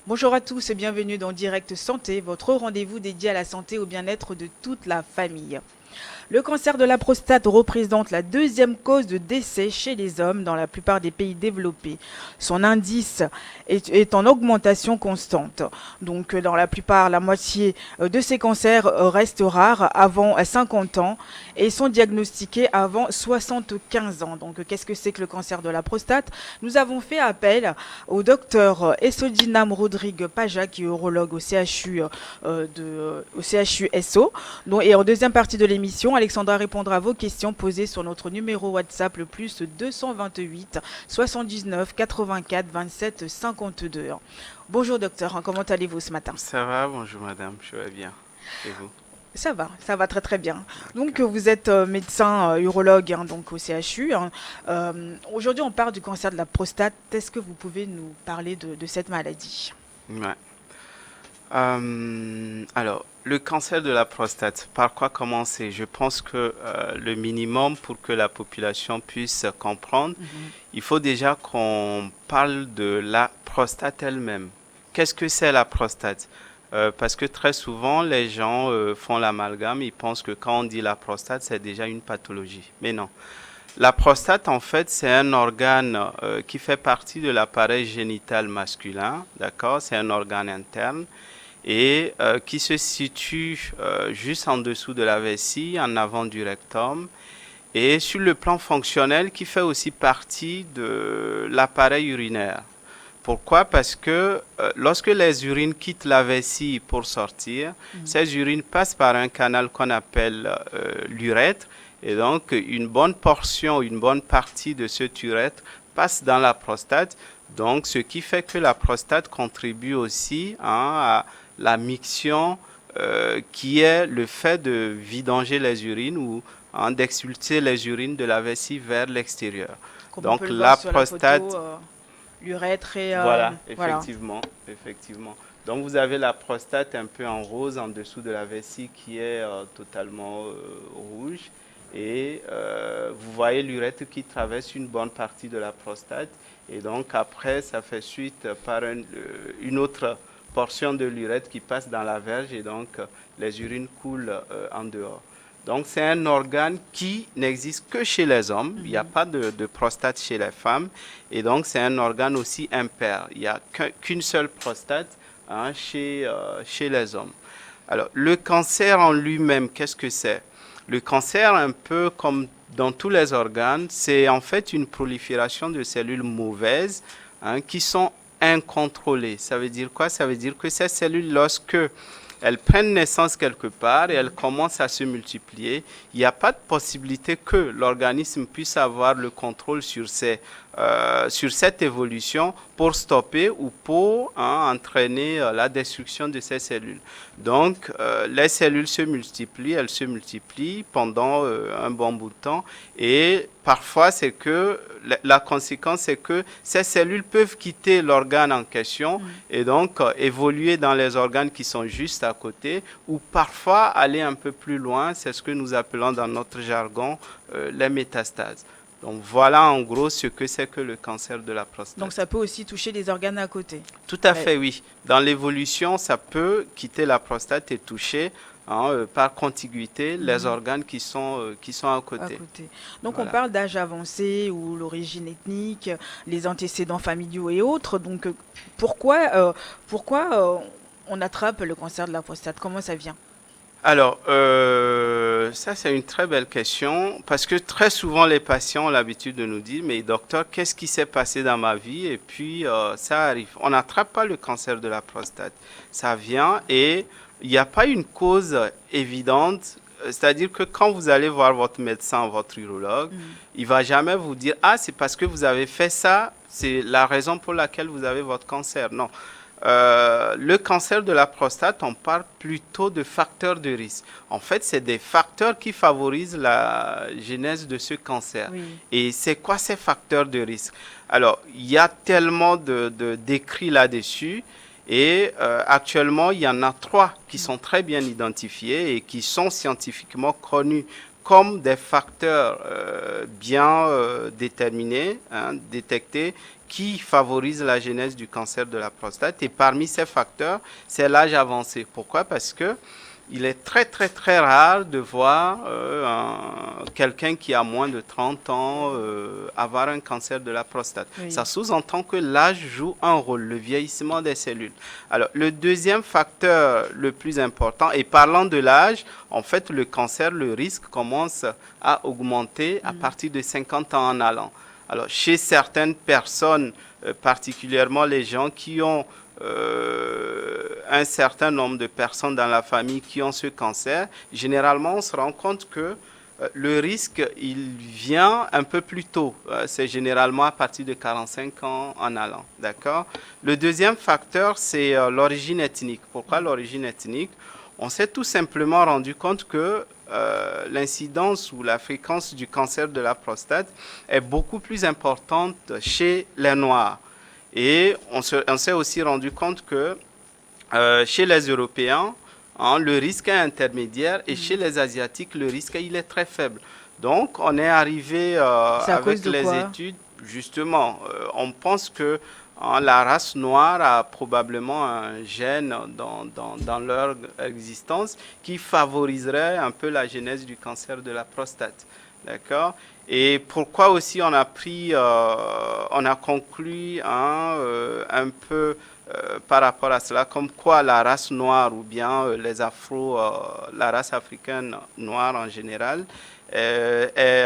Bonjour à tous et bienvenue dans Direct Santé, votre rendez-vous dédié à la santé et au bien-être de toute la famille. Le cancer de la prostate représente la deuxième cause de décès chez les hommes dans la plupart des pays développés. Son indice est en augmentation constante. Donc dans la plupart, la moitié de ces cancers restent rares avant 50 ans et sont diagnostiqués avant 75 ans. Donc qu'est-ce que c'est que le cancer de la prostate? Nous avons fait appel au docteur Essodinam Rodrigue Paja, qui est urologue au CHU, au CHU SO. Et en deuxième partie de l'émission, Alexandra répondra à vos questions posées sur notre numéro WhatsApp le plus 228 79 84 27 52. Bonjour docteur, comment allez-vous ce matin? Ça va, bonjour madame, je vais bien. Et vous? Ça va très très bien. Donc vous êtes médecin urologue donc au CHU. Aujourd'hui on parle du cancer de la prostate. Est-ce que vous pouvez nous parler de cette maladie? Ouais. Alors, le cancer de la prostate, par quoi commencer? Je pense que le minimum pour que la population puisse comprendre, il faut déjà qu'on parle de la prostate elle-même. Qu'est-ce que c'est la prostate? Parce que très souvent, les gens font l'amalgame, ils pensent que quand on dit la prostate, c'est déjà une pathologie. Mais non. La prostate, en fait, c'est un organe qui fait partie de l'appareil génital masculin, d'accord? C'est un organe interne et qui se situe juste en dessous de la vessie, en avant du rectum, et sur le plan fonctionnel, qui fait aussi partie de l'appareil urinaire. Pourquoi? Parce que lorsque les urines quittent la vessie pour sortir, ces urines passent par un canal qu'on appelle l'urètre, et donc une bonne portion, une bonne partie de cet urètre passe dans la prostate, donc ce qui fait que la prostate contribue aussi à la miction qui est le fait de vidanger les urines ou d'expulser les urines de la vessie vers l'extérieur. Comme on peut Donc le voir la sur la prostate, photo, l'urètre et voilà, voilà. effectivement, effectivement. Donc vous avez la prostate un peu en rose en dessous de la vessie qui est totalement rouge et vous voyez l'urètre qui traverse une bonne partie de la prostate et donc après ça fait suite par une autre portion de l'urètre qui passe dans la verge et donc les urines coulent en dehors. Donc c'est un organe qui n'existe que chez les hommes, il n'y a pas de prostate chez les femmes et donc c'est un organe aussi impair, il n'y a qu'une seule prostate chez les hommes. Alors le cancer en lui-même, qu'est-ce que c'est? Le cancer, un peu comme dans tous les organes, c'est en fait une prolifération de cellules mauvaises qui sont incontrôlées. Ça veut dire quoi? Ça veut dire que ces cellules, lorsque elles prennent naissance quelque part et elles commencent à se multiplier, il n'y a pas de possibilité que l'organisme puisse avoir le contrôle sur cette évolution pour stopper ou pour entraîner la destruction de ces cellules. Donc, les cellules se multiplient, elles se multiplient pendant un bon bout de temps et parfois c'est que la conséquence c'est que ces cellules peuvent quitter l'organe en question et donc évoluer dans les organes qui sont juste à côté ou parfois aller un peu plus loin, c'est ce que nous appelons dans notre jargon les métastases. Donc voilà en gros ce que c'est que le cancer de la prostate. Donc ça peut aussi toucher les organes à côté. Tout à fait, oui. Dans l'évolution, ça peut quitter la prostate et toucher par contiguïté les organes qui sont à côté. Donc on Voilà. parle d'âge avancé ou l'origine ethnique, les antécédents familiaux et autres. Donc pourquoi on attrape le cancer de la prostate? Comment ça vient? Alors, ça c'est une très belle question parce que très souvent les patients ont l'habitude de nous dire, mais docteur, qu'est-ce qui s'est passé dans ma vie? Et puis ça arrive. On n'attrape pas le cancer de la prostate. Ça vient et il n'y a pas une cause évidente. C'est-à-dire que quand vous allez voir votre médecin, votre urologue, il va jamais vous dire, ah, c'est parce que vous avez fait ça, c'est la raison pour laquelle vous avez votre cancer. Non. Le cancer de la prostate, on parle plutôt de facteurs de risque. En fait, c'est des facteurs qui favorisent la genèse de ce cancer. Oui. Et c'est quoi ces facteurs de risque? Alors, il y a tellement d'écrits là-dessus. Et actuellement, il y en a 3 qui sont très bien identifiés et qui sont scientifiquement connus comme des facteurs bien déterminés, hein, détectés, qui favorisent la genèse du cancer de la prostate. Et parmi ces facteurs, c'est l'âge avancé. Pourquoi? Parce que il est très très très rare de voir quelqu'un qui a moins de 30 ans avoir un cancer de la prostate. Oui. Ça sous-entend que l'âge joue un rôle, le vieillissement des cellules. Alors, le deuxième facteur le plus important, et parlant de l'âge, en fait, le cancer, le risque commence à augmenter à partir de 50 ans en allant. Alors, chez certaines personnes, particulièrement les gens qui ont un certain nombre de personnes dans la famille qui ont ce cancer, généralement, on se rend compte que le risque, il vient un peu plus tôt. C'est généralement à partir de 45 ans en allant. D'accord? Le deuxième facteur, c'est l'origine ethnique. Pourquoi l'origine ethnique? On s'est tout simplement rendu compte que l'incidence ou la fréquence du cancer de la prostate est beaucoup plus importante chez les Noirs. Et on s'est aussi rendu compte que chez les Européens, hein, le risque est intermédiaire et chez les Asiatiques, le risque il est très faible. Donc, on est arrivé avec les études, justement, on pense que hein, la race noire a probablement un gène dans leur existence qui favoriserait un peu la genèse du cancer de la prostate. D'accord? Et pourquoi aussi on a on a conclu hein, un peu par rapport à cela, comme quoi la race noire ou bien la race africaine noire en général est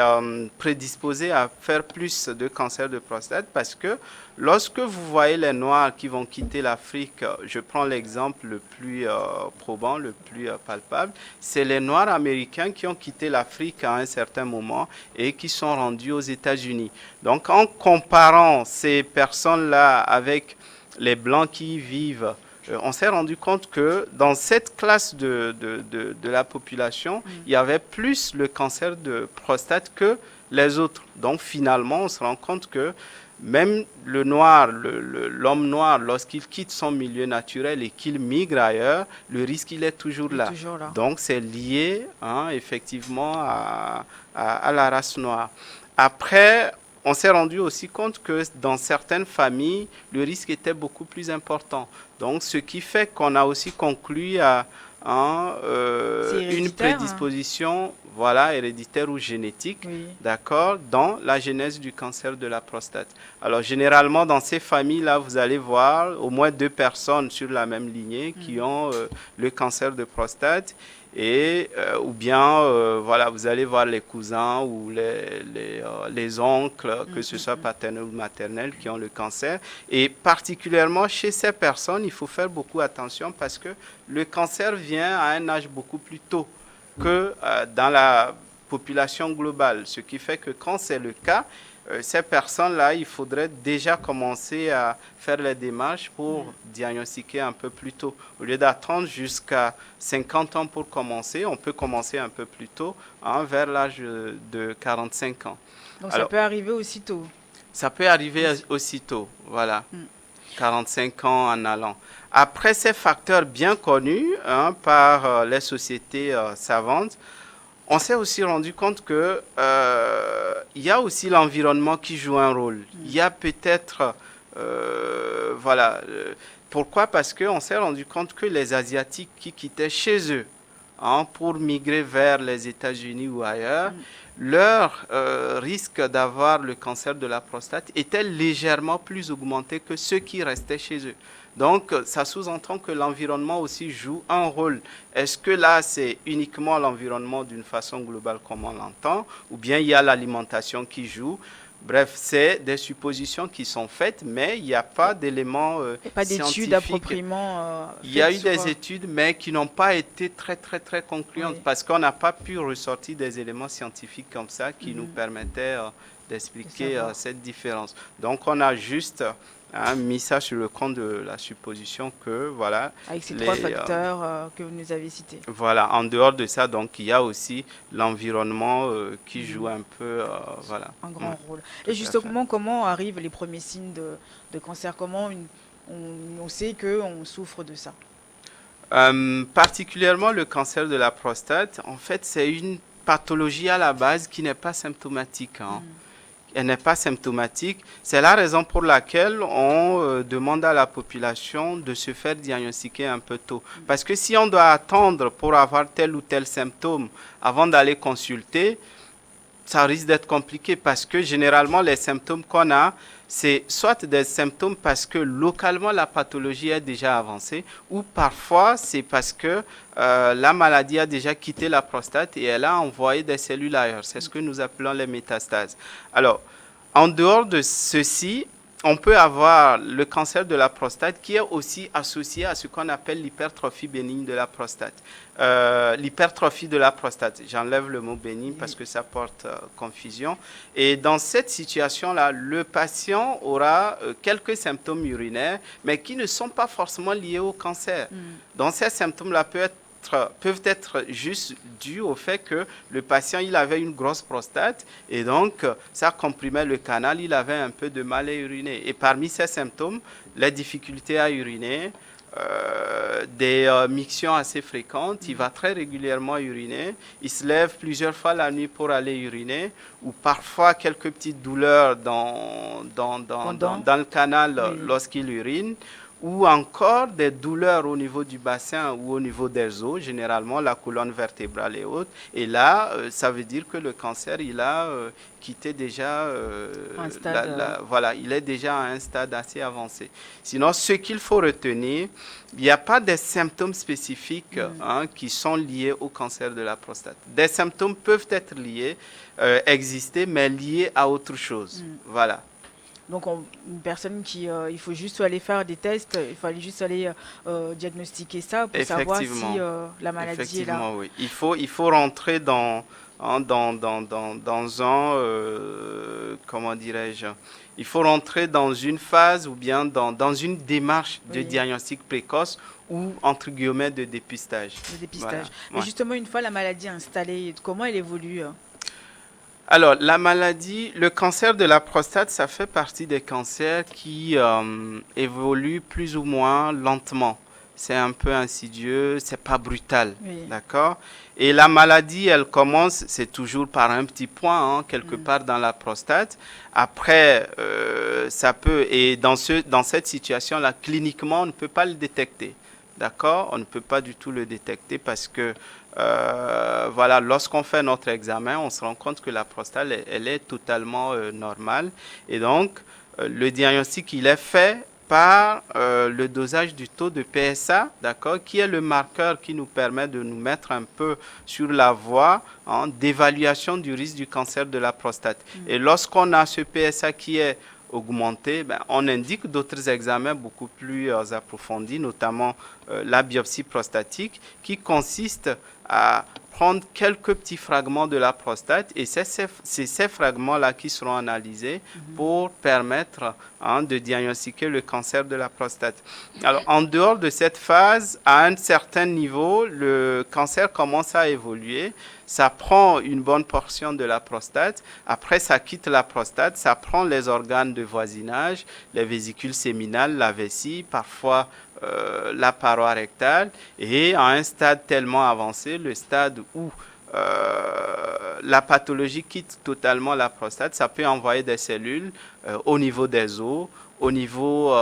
prédisposée à faire plus de cancer de prostate parce que lorsque vous voyez les Noirs qui vont quitter l'Afrique, je prends l'exemple le plus probant, le plus palpable, c'est les Noirs américains qui ont quitté l'Afrique à un certain moment et qui sont rendus aux États-Unis. Donc en comparant ces personnes-là avec les Blancs qui y vivent, on s'est rendu compte que dans cette classe de la population, il y avait plus le cancer de prostate que les autres. Donc finalement, on se rend compte que même le noir, l'homme noir, lorsqu'il quitte son milieu naturel et qu'il migre ailleurs, le risque, il est toujours là. Donc c'est lié hein, effectivement à la race noire. Après, on s'est rendu aussi compte que dans certaines familles, le risque était beaucoup plus important. Donc, ce qui fait qu'on a aussi conclu à une prédisposition voilà, héréditaire ou génétique, oui. D'accord, dans la genèse du cancer de la prostate. Alors, généralement, dans ces familles-là, vous allez voir au moins 2 personnes sur la même lignée qui ont le cancer de prostate. Et ou bien voilà, vous allez voir les cousins ou les oncles, que ce soit paternels ou maternels, qui ont le cancer. Et particulièrement chez ces personnes, il faut faire beaucoup attention parce que le cancer vient à un âge beaucoup plus tôt que dans la population globale. Ce qui fait que quand c'est le cas, ces personnes-là, il faudrait déjà commencer à faire les démarches pour diagnostiquer un peu plus tôt. Au lieu d'attendre jusqu'à 50 ans pour commencer, on peut commencer un peu plus tôt, hein, vers l'âge de 45 ans. Donc alors, ça peut arriver aussitôt? Ça peut arriver aussitôt, voilà. 45 ans en allant. Après ces facteurs bien connus hein, par les sociétés savantes, on s'est aussi rendu compte que il y a aussi l'environnement qui joue un rôle. Il y a peut-être, voilà, pourquoi? Parce qu'on s'est rendu compte que les Asiatiques qui quittaient chez eux hein, pour migrer vers les États-Unis ou ailleurs, leur risque d'avoir le cancer de la prostate était légèrement plus augmenté que ceux qui restaient chez eux. Donc, ça sous-entend que l'environnement aussi joue un rôle. Est-ce que là, c'est uniquement l'environnement d'une façon globale comme on l'entend, ou bien il y a l'alimentation qui joue? Bref, c'est des suppositions qui sont faites, mais il n'y a pas d'éléments scientifiques. Pas d'études appropriément il y a eu des études, mais qui n'ont pas été très concluantes, parce qu'on n'a pas pu ressortir des éléments scientifiques comme ça qui nous permettaient d'expliquer cette différence. Donc, on a juste mis ça sur le compte de la supposition que, voilà... Avec ces 3 facteurs que vous nous avez cités. Voilà, en dehors de ça, donc, il y a aussi l'environnement qui joue un peu, voilà. Un grand rôle. Et justement, comment arrivent les premiers signes de cancer? Comment on sait qu'on souffre de ça? Particulièrement le cancer de la prostate, en fait, c'est une pathologie à la base qui n'est pas symptomatique, hein. Elle n'est pas symptomatique. C'est la raison pour laquelle on demande à la population de se faire diagnostiquer un peu tôt. Parce que si on doit attendre pour avoir tel ou tel symptôme avant d'aller consulter, ça risque d'être compliqué parce que généralement les symptômes qu'on a, c'est soit des symptômes parce que localement la pathologie est déjà avancée ou parfois c'est parce que la maladie a déjà quitté la prostate et elle a envoyé des cellules ailleurs. C'est ce que nous appelons les métastases. Alors, en dehors de ceci, on peut avoir le cancer de la prostate qui est aussi associé à ce qu'on appelle l'hypertrophie bénigne de la prostate. L'hypertrophie de la prostate, j'enlève le mot bénigne parce que ça porte confusion. Et dans cette situation-là, le patient aura quelques symptômes urinaires, mais qui ne sont pas forcément liés au cancer. Donc ces symptômes-là peuvent être juste dus au fait que le patient il avait une grosse prostate et donc ça comprimait le canal, il avait un peu de mal à uriner. Et parmi ces symptômes, les difficultés à uriner, des mictions assez fréquentes, il va très régulièrement uriner, il se lève plusieurs fois la nuit pour aller uriner, ou parfois quelques petites douleurs dans le canal lorsqu'il urine, ou encore des douleurs au niveau du bassin ou au niveau des os, généralement la colonne vertébrale et haute. Et là, ça veut dire que le cancer, il a quitté déjà, voilà, il est déjà à un stade assez avancé. Sinon, ce qu'il faut retenir, il n'y a pas des symptômes spécifiques qui sont liés au cancer de la prostate. Des symptômes peuvent être liés, exister, mais liés à autre chose. Voilà. Donc, une personne qui, il faut juste aller faire des tests, il faut juste aller diagnostiquer ça pour savoir si la maladie est là. Oui. Il faut rentrer dans comment dirais-je, il faut rentrer dans une phase ou bien dans une démarche de diagnostic précoce ou entre guillemets de dépistage. De dépistage. Voilà. Mais justement, une fois la maladie installée, comment elle évolue? Alors, la maladie, le cancer de la prostate, ça fait partie des cancers qui évoluent plus ou moins lentement. C'est un peu insidieux, c'est pas brutal, d'accord? Et la maladie, elle commence, c'est toujours par un petit point, quelque part dans la prostate. Après, ça peut, et dans cette situation-là, cliniquement, on ne peut pas le détecter, d'accord? On ne peut pas du tout le détecter parce que voilà, lorsqu'on fait notre examen, on se rend compte que la prostate, elle est totalement normale. Et donc, le diagnostic, il est fait par le dosage du taux de PSA, d'accord, qui est le marqueur qui nous permet de nous mettre un peu sur la voie d'évaluation du risque du cancer de la prostate. Et lorsqu'on a ce PSA qui est augmenté, on indique d'autres examens beaucoup plus approfondis, notamment la biopsie prostatique, qui consiste à prendre quelques petits fragments de la prostate et c'est ces fragments-là qui seront analysés pour permettre de diagnostiquer le cancer de la prostate. Alors, en dehors de cette phase, à un certain niveau, le cancer commence à évoluer. Ça prend une bonne portion de la prostate. Après, ça quitte la prostate. Ça prend les organes de voisinage, les vésicules séminales, la vessie, parfois la paroi rectale. Et à un stade tellement avancé, le stade où la pathologie quitte totalement la prostate, ça peut envoyer des cellules au niveau des os, au niveau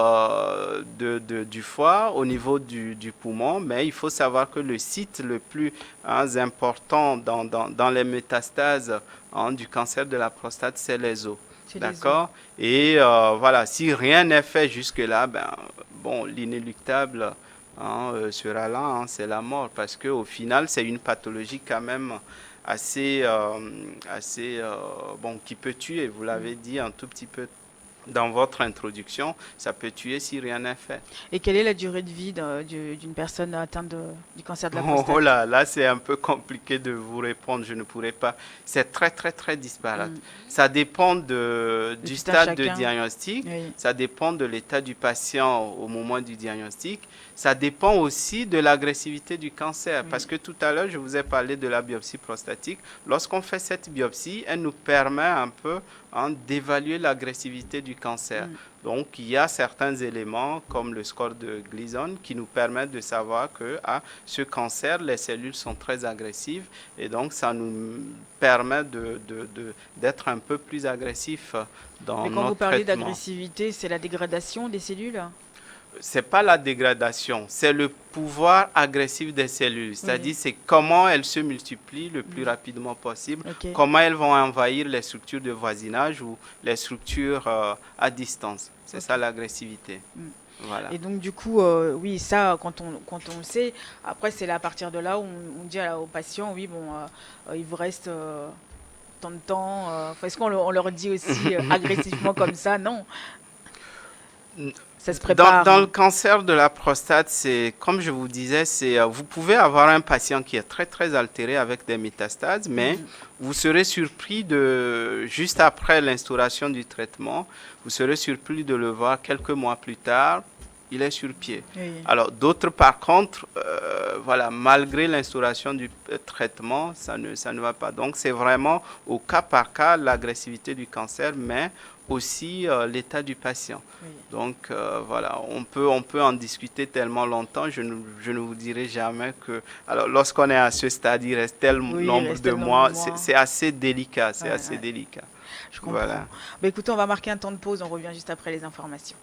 du foie, au niveau du poumon, mais il faut savoir que le site le plus important dans les métastases du cancer de la prostate, c'est les os. D'accord? Et voilà, si rien n'est fait jusque-là, l'inéluctable sera là, c'est la mort, parce qu'au final, c'est une pathologie quand même assez qui peut tuer, vous l'avez dit un tout petit peu dans votre introduction, ça peut tuer si rien n'est fait. Et quelle est la durée de vie d'une personne atteinte du cancer de la prostate? Oh là, c'est un peu compliqué de vous répondre, je ne pourrais pas. C'est très, très, très disparate. Ça dépend du stade de diagnostic, ça dépend de l'état du patient au moment du diagnostic, ça dépend aussi de l'agressivité du cancer, parce que tout à l'heure, je vous ai parlé de la biopsie prostatique. Lorsqu'on fait cette biopsie, elle nous permet un peu hein, d'évaluer l'agressivité du cancer. Donc, il y a certains éléments comme le score de Gleason qui nous permettent de savoir que ce cancer, les cellules sont très agressives et donc ça nous permet d'être un peu plus agressif dans Mais quand vous notre parlez traitement. d'agressivité, c'est la dégradation des cellules? C'est pas la dégradation, c'est le pouvoir agressif des cellules. C'est-à-dire, Oui. c'est comment elles se multiplient le plus rapidement possible, Ok. comment elles vont envahir les structures de voisinage ou les structures à distance. C'est Ok. ça l'agressivité. Mm. Voilà. Et donc, du coup, oui, ça, quand on le sait, après, c'est là, à partir de là où on dit aux patients, oui, bon, il vous reste tant de temps. Enfin, est-ce qu'on leur dit aussi agressivement comme ça? Non, ça se prépare, Dans le hein. cancer de la prostate, c'est comme je vous disais, vous pouvez avoir un patient qui est très très altéré avec des métastases, mais vous serez surpris juste après l'instauration du traitement, vous serez surpris de le voir quelques mois plus tard, il est sur pied. Oui. Alors d'autres par contre, voilà, malgré l'instauration du traitement, ça ne va pas. Donc c'est vraiment au cas par cas l'agressivité du cancer, mais aussi l'état du patient. Oui. Donc voilà, on peut en discuter tellement longtemps, je ne vous dirai jamais que... Alors lorsqu'on est à ce stade, il reste tel Oui, il nombre reste de le nombre de mois, mois. c'est assez délicat, c'est Ouais, assez ouais, délicat. je comprends. Voilà. Bah, écoutez, on va marquer un temps de pause, on revient juste après les informations.